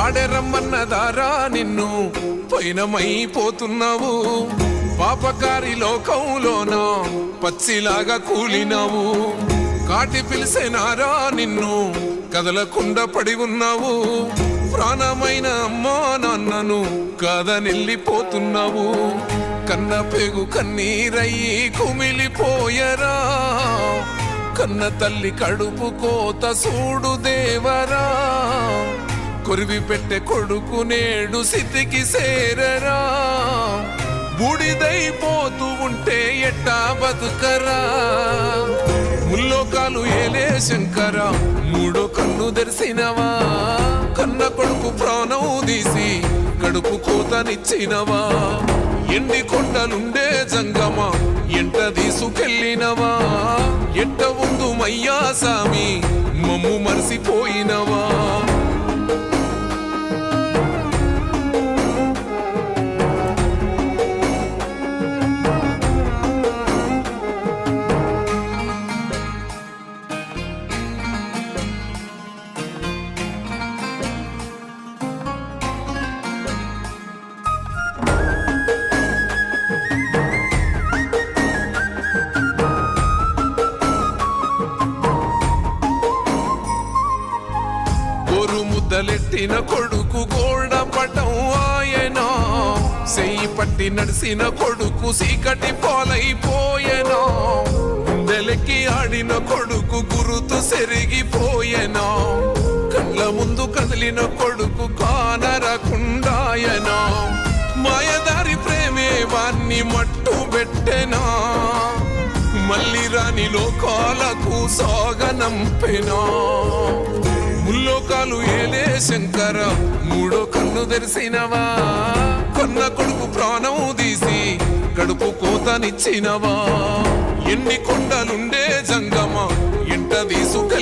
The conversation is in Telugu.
వాడే రమ్మన్నదారా నిన్ను పైనమైపోతున్నావు పాపకారి లోకంలోన పచ్చిలాగా కూలినావు కాటి పిలిసేనారా నిన్ను కదలకుండా పడి ఉన్నావు ప్రాణమైన అమ్మా నాన్నను కాదనెళ్ళిపోతున్నావు కన్న పేగు కన్నీరయ్యి కుమిలిపోయరా కన్న తల్లి కడుపు కోత సూడు దేవరా కొరివి పెట్టే కొడుకు నేడు స్థితికి సేరరా బూడిదైపోతూ ఉంటే ఎట్టా బతుకరా ముల్లోకాలు ఏలే శంకర మూడో కన్ను తెరిసినవా కన్న కొడుకు ప్రాణం తీసి కడుపు కోతనిచ్చినవా ఎండి కొండలుండే జంగమా ఎంట తీసుకెళ్ళినవా ఎట్ట ఉందు మయ్యా సామి మమ్ము మరిసిపోయినవా ముద్దలెట్టిన కొడుకు గోల్డ పటం ఆయనా సెయ్యి పట్టి నడిసిన కొడుకు సీకటి పోలైపోయేనా గుండెలెక్కి ఆడిన కొడుకు గురుతు సెరిగిపోయేనా కళ్ళ ముందు కదిలిన కొడుకు కానరకుండాయనా మాయదారి ప్రేమే వాన్ని మట్టు పెట్టెనా మళ్ళీ రాని లోకాలకు సాగనంపెనా ముల్లోకాలు ఏలే శంకర మూడో కన్ను తెరిసినవా కన్న కొడుకు ప్రాణం తీసి కడుపు కోతనిచ్చినవా ఎన్ని కొండలుండే జంగమ ఎంట తీసుకెళ్ళినవా